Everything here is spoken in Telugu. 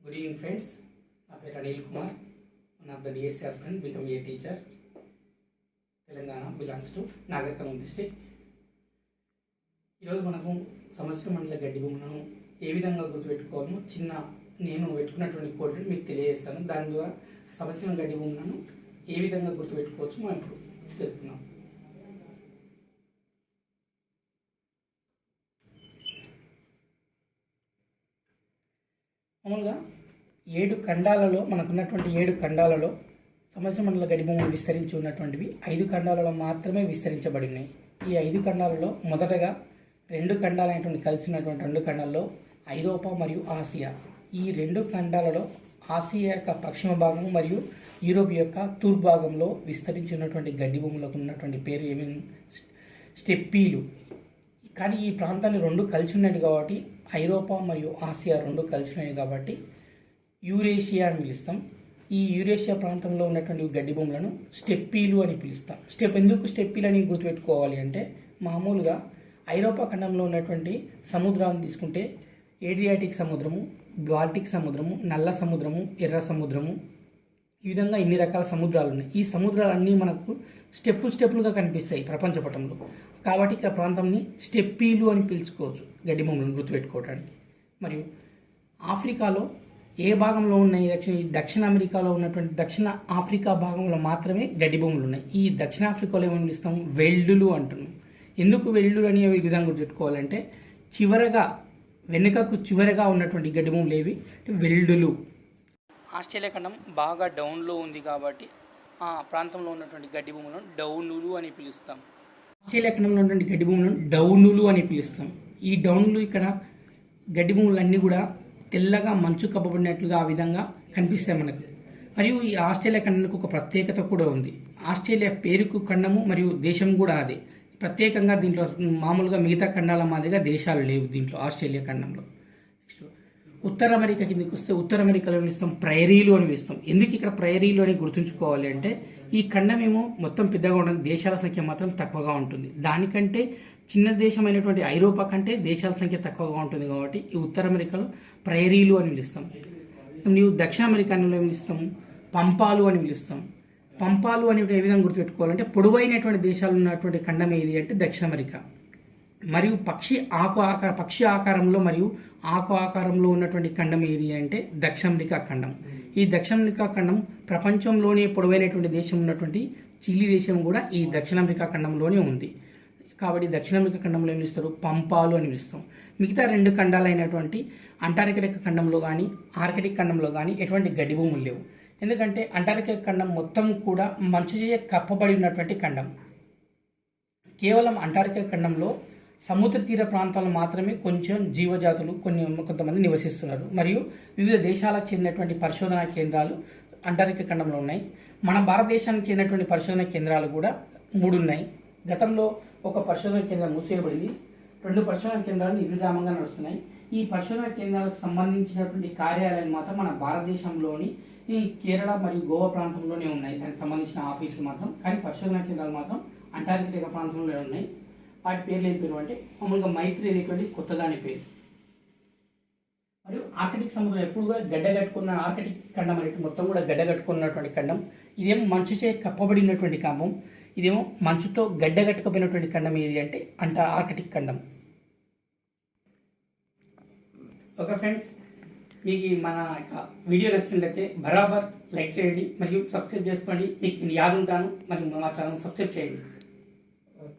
Good evening, friends. My name is Anil Kumar, one of the DSC aspirant, become a teacher. Telangana belongs to Nagarkalam district. ఈరోజు మనకు సమస్య మండల గడ్డి భూములను ఏ విధంగా గుర్తుపెట్టుకోవాలో నేను పెట్టుకున్నటువంటి కోడ్ని మీకు తెలియజేస్తాను. దాని ద్వారా సమస్య గడ్డి భూములను ఏ విధంగా గుర్తుపెట్టుకోవచ్చు మనం ఇప్పుడు తెలుపుతున్నాం. మామూలుగా 7 ఖండాలలో మనకున్నటువంటి 7 ఖండాలలో సమస్య మండల గడ్డి భూములు విస్తరించి ఉన్నటువంటివి 5 ఖండాలలో మాత్రమే విస్తరించబడి ఉన్నాయి. ఈ 5 ఖండాలలో మొదటగా 2 ఖండాలైనటువంటి కలిసినటువంటి 2 ఖండాల్లో ఐరోపా మరియు ఆసియా, ఈ 2 ఖండాలలో ఆసియా యొక్క పశ్చిమ భాగం మరియు యూరోప్ యొక్క తూర్పు భాగంలో విస్తరించి ఉన్నటువంటి గడ్డి భూములకు ఉన్నటువంటి పేరు స్టెప్పీలు. కానీ ఈ ప్రాంతాన్ని 2 కలిసి ఉన్నాయి కాబట్టి ఐరోపా మరియు ఆసియా 2 కలిసి ఉన్నాయి కాబట్టి యూరేషియా అని పిలుస్తాం. ఈ యూరేషియా ప్రాంతంలో ఉన్నటువంటి గడ్డి భూములను స్టెప్పీలు అని పిలుస్తాం. ఎందుకు స్టెప్పీలు అని గుర్తుపెట్టుకోవాలి అంటే, మామూలుగా ఐరోపా ఖండంలో ఉన్నటువంటి సముద్రాలను తీసుకుంటే ఏడ్రియాటిక్ సముద్రము, బాల్టిక్ సముద్రము, నల్ల సముద్రము, ఎర్ర సముద్రము, ఈ విధంగా ఇన్ని రకాల సముద్రాలు ఉన్నాయి. ఈ సముద్రాలన్నీ మనకు స్టెప్పులుగా కనిపిస్తాయి ప్రపంచపటంలో. కాబట్టి ఇక్కడ ప్రాంతంని స్టెప్పీలు అని పిలుచుకోవచ్చు గడ్డి భూములను గుర్తుపెట్టుకోవడానికి. మరియు ఆఫ్రికాలో ఏ భాగంలో ఉన్నాయి? దక్షిణ అమెరికాలో ఉన్నటువంటి దక్షిణ ఆఫ్రికా భాగంలో మాత్రమే గడ్డి భూములు ఉన్నాయి. ఈ దక్షిణ ఆఫ్రికాలో ఏమని పిలుస్తాం? వెల్డులు అంటున్నాం. ఎందుకు వెల్డులు అనే విధంగా గుర్తుపెట్టుకోవాలంటే, వెనుకకు చివరగా ఉన్నటువంటి గడ్డి భూములు ఏవి? వెల్డులు. ఆస్ట్రేలియా ఖండం బాగా డౌన్లో ఉంది కాబట్టి ఆ ప్రాంతంలో ఉన్నటువంటి గడ్డి భూములను డౌనులు అని పిలుస్తాం. ఆస్ట్రేలియా ఖండంలో ఉన్నటువంటి గడ్డి భూములను డౌనులు అని పిలుస్తాం. ఈ డౌనులు ఇక్కడ గడ్డి భూములన్నీ కూడా తెల్లగా మంచు కప్పబడినట్లుగా ఆ విధంగా కనిపిస్తాయి మనకు. మరియు ఈ ఆస్ట్రేలియా ఖండానికి ఒక ప్రత్యేకత కూడా ఉంది. ఆస్ట్రేలియా పేరుకు ఖండము మరియు దేశం కూడా అదే. ప్రత్యేకంగా దీంట్లో మామూలుగా మిగతా ఖండాల మాదిరిగా దేశాలు లేవు దీంట్లో ఆస్ట్రేలియా ఖండంలో. నెక్స్ట్ ఉత్తర అమెరికా కిందకి వస్తే ఉత్తర అమెరికాలో పిలుస్తాం ప్రైరీలు అని పిలుస్తాం. ఎందుకు ఇక్కడ ప్రైరీలు అని గుర్తుంచుకోవాలి అంటే, ఈ ఖండం ఏమో మొత్తం పెద్దగా ఉంటుంది, దేశాల సంఖ్య మాత్రం తక్కువగా ఉంటుంది. దానికంటే చిన్న దేశమైనటువంటి ఐరోపా కంటే దేశాల సంఖ్య తక్కువగా ఉంటుంది కాబట్టి ఈ ఉత్తర అమెరికాలో ప్రైరీలు అని పిలుస్తాం. నీవు దక్షిణ అమెరికాలో ఏమి పిలుస్తాం? పంపాలు అని పిలుస్తాం. పంపాలు అని ఏ విధంగా గుర్తుపెట్టుకోవాలంటే, పొడవైనటువంటి దేశాలు ఉన్నటువంటి ఖండం ఏది అంటే దక్షిణ అమెరికా. మరియు పక్షి ఆకారంలో మరియు ఆకు ఆకారంలో ఉన్నటువంటి ఖండం ఏది అంటే దక్షిణ అమెరికా ఖండం. ఈ దక్షిణ అమెరికా ఖండం ప్రపంచంలోనే పొడవైనటువంటి దేశం ఉన్నటువంటి చిలీ దేశం కూడా ఈ దక్షిణ అమెరికా ఖండంలోనే ఉంది. కాబట్టి దక్షిణ అమెరికా ఖండంలో ఏం పిలుస్తారు? పంపాలు అని పిలుస్తాం. మిగతా 2 ఖండాలైనటువంటి అంటార్కిటిక్ ఖండంలో కానీ ఆర్కిటిక్ ఖండంలో కానీ ఎటువంటి గడ్డి భూములు లేవు. ఎందుకంటే అంటార్కిటిక్ ఖండం మొత్తం కూడా మంచుచే కప్పబడి ఉన్నటువంటి ఖండం. కేవలం అంటార్కిటిక్ ఖండంలో సముద్ర తీర ప్రాంతాలు మాత్రమే కొంచెం జీవజాతులు కొంతమంది నివసిస్తున్నారు. మరియు వివిధ దేశాలకు చెందినటువంటి పరిశోధనా కేంద్రాలు అంటార్కిటిక్ ఖండంలో ఉన్నాయి. మన భారతదేశానికి చెందినటువంటి పరిశోధనా కేంద్రాలు కూడా 3 ఉన్నాయి. గతంలో ఒక పరిశోధన కేంద్రం మూసివేయబడింది. 2 పరిశోధన కేంద్రాలు నిర్విరామంగా నడుస్తున్నాయి. ఈ పరిశోధన కేంద్రాలకు సంబంధించినటువంటి కార్యాలయాలు మాత్రం మన భారతదేశంలోని ఈ కేరళ మరియు గోవా ప్రాంతంలోనే ఉన్నాయి. దానికి సంబంధించిన ఆఫీసులు మాత్రం. కానీ పరిశోధన కేంద్రాలు మాత్రం అంటార్కిటిక్ ప్రాంతంలో ఉన్నాయి. వాటి పేర్లు ఏం పేరు అంటే, మామూలుగా మైత్రి అనేటువంటి కొత్తదాని పేరు. మరియు ఆర్కిటిక్ సముద్రం ఎప్పుడు కూడా గడ్డగట్టుకున్న ఆర్కిటిక్ ఖండం అనేది మొత్తం కూడా గడ్డగట్టుకున్నటువంటి ఖండం. ఇదేమో మంచుచే కప్పబడినటువంటి ఖండం. ఇదేమో మంచుతో గడ్డగట్టుకుపోయినటువంటి ఖండం ఏది అంటే ఆర్కిటిక్ ఖండం. ఓకే ఫ్రెండ్స్, మీకు మన వీడియో నచ్చినట్లయితే బరాబర్ లైక్ చేయండి మరియు సబ్స్క్రైబ్ చేసుకోండి. మీకు నేను యాదుంటాను. మరియు మా ఛానల్ సబ్స్క్రైబ్ చేయండి.